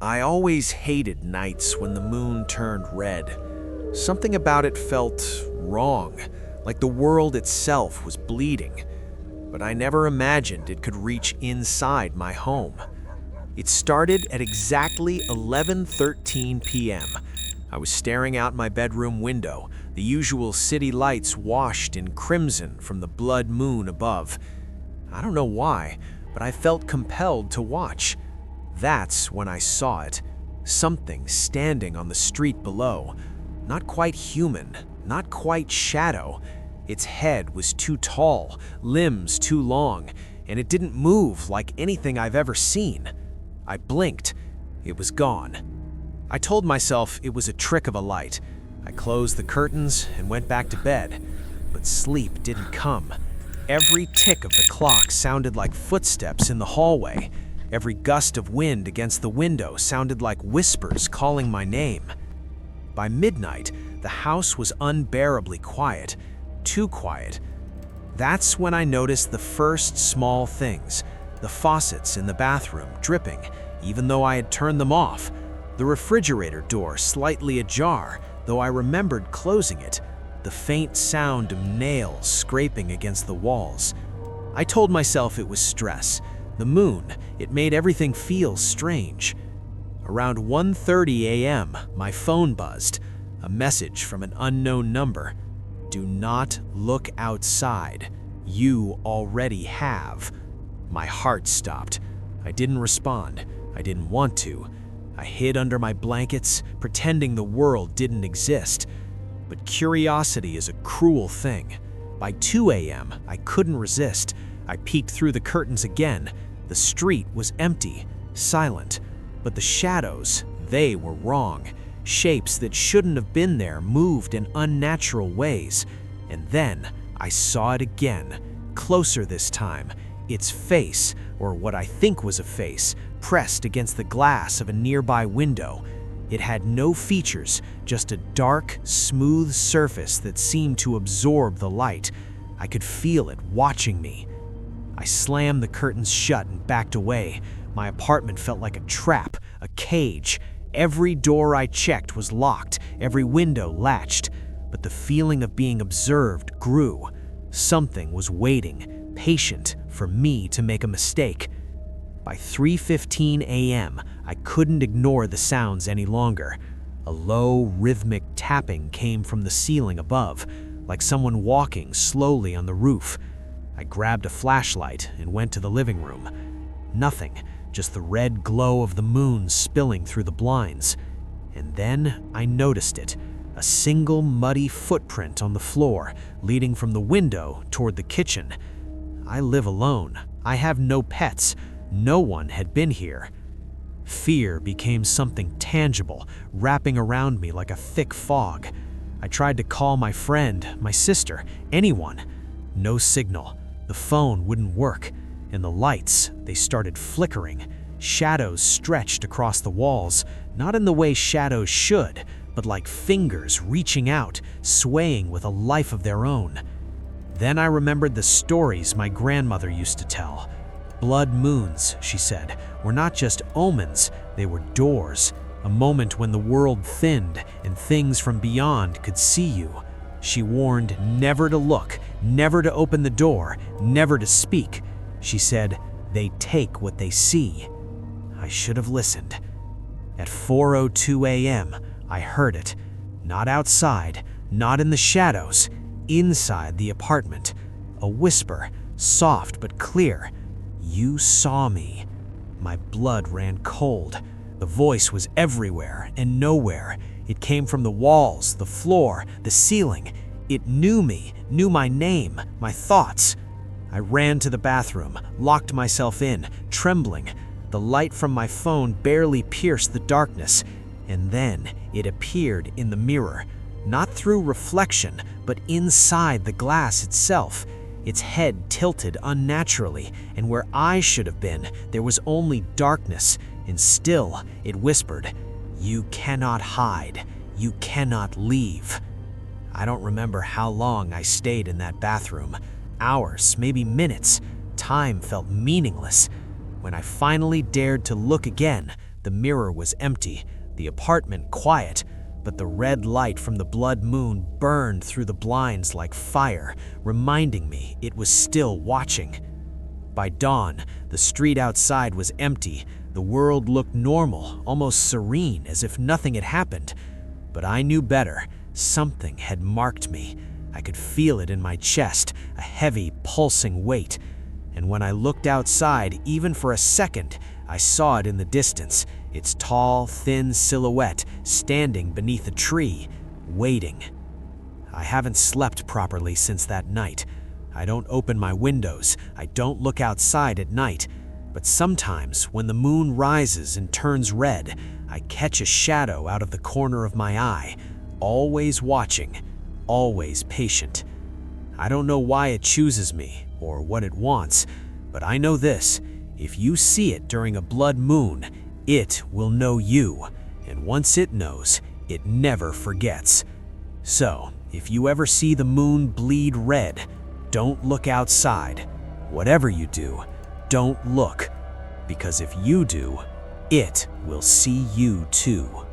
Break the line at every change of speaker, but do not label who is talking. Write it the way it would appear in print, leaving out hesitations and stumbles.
I always hated nights when the moon turned red. Something about it felt wrong, like the world itself was bleeding. But I never imagined it could reach inside my home. It started at exactly 11:13 p.m. I was staring out my bedroom window, the usual city lights washed in crimson from the blood moon above. I don't know why, but I felt compelled to watch. That's when I saw it. Something standing on the street below. Not quite human, not quite shadow. Its head was too tall, limbs too long, and it didn't move like anything I've ever seen. I blinked. It was gone. I told myself it was a trick of a light. I closed the curtains and went back to bed, but sleep didn't come. Every tick of the clock sounded like footsteps in the hallway. Every gust of wind against the window sounded like whispers calling my name. By midnight, the house was unbearably quiet, too quiet. That's when I noticed the first small things. The faucets in the bathroom dripping, even though I had turned them off. The refrigerator door slightly ajar, though I remembered closing it. The faint sound of nails scraping against the walls. I told myself it was stress. The moon, it made everything feel strange. Around 1:30 a.m., my phone buzzed. A message from an unknown number. Do not look outside. You already have. My heart stopped. I didn't respond. I didn't want to. I hid under my blankets, pretending the world didn't exist. But curiosity is a cruel thing. By 2 a.m., I couldn't resist. I peeked through the curtains again. The street was empty, silent. But the shadows, they were wrong. Shapes that shouldn't have been there moved in unnatural ways. And then I saw it again, closer this time. Its face, or what I think was a face, pressed against the glass of a nearby window. It had no features, just a dark, smooth surface that seemed to absorb the light. I could feel it watching me. I slammed the curtains shut and backed away. My apartment felt like a trap, a cage. Every door I checked was locked, every window latched. But the feeling of being observed grew. Something was waiting, patient, for me to make a mistake. By 3:15 a.m., I couldn't ignore the sounds any longer. A low, rhythmic tapping came from the ceiling above, like someone walking slowly on the roof. I grabbed a flashlight and went to the living room. Nothing, just the red glow of the moon spilling through the blinds. And then I noticed it, a single muddy footprint on the floor, leading from the window toward the kitchen. I live alone. I have no pets. No one had been here. Fear became something tangible, wrapping around me like a thick fog. I tried to call my friend, my sister, anyone. No signal. The phone wouldn't work, and the lights, they started flickering. Shadows stretched across the walls, not in the way shadows should, but like fingers reaching out, swaying with a life of their own. Then I remembered the stories my grandmother used to tell. Blood moons, she said, were not just omens, they were doors. A moment when the world thinned and things from beyond could see you. She warned never to look, never to open the door, never to speak. She said, they take what they see. I should have listened. At 4:02 a.m., I heard it. Not outside, not in the shadows, inside the apartment. A whisper, soft but clear. You saw me. My blood ran cold. The voice was everywhere and nowhere. It came from the walls, the floor, the ceiling. It knew me, knew my name, my thoughts. I ran to the bathroom, locked myself in, trembling. The light from my phone barely pierced the darkness. And then it appeared in the mirror, not through reflection, but inside the glass itself. Its head tilted unnaturally, and where I should have been, there was only darkness, and still it whispered, "You cannot hide. You cannot leave." I don't remember how long I stayed in that bathroom. Hours, maybe minutes. Time felt meaningless. When I finally dared to look again, The mirror was empty, the apartment quiet, but the red light from the blood moon burned through the blinds like fire, reminding me it was still watching. By dawn, the street outside was empty. The world looked normal, almost serene, as if nothing had happened. But I knew better. Something had marked me. I could feel it in my chest, a heavy, pulsing weight. And when I looked outside, even for a second, I saw it in the distance, its tall, thin silhouette standing beneath a tree, waiting. I haven't slept properly since that night. I don't open my windows, I don't look outside at night. But sometimes, when the moon rises and turns red, I catch a shadow out of the corner of my eye, always watching, always patient. I don't know why it chooses me or what it wants, but I know this: if you see it during a blood moon, it will know you, and once it knows, it never forgets. So, if you ever see the moon bleed red, don't look outside. Whatever you do, don't look, because if you do, it will see you too.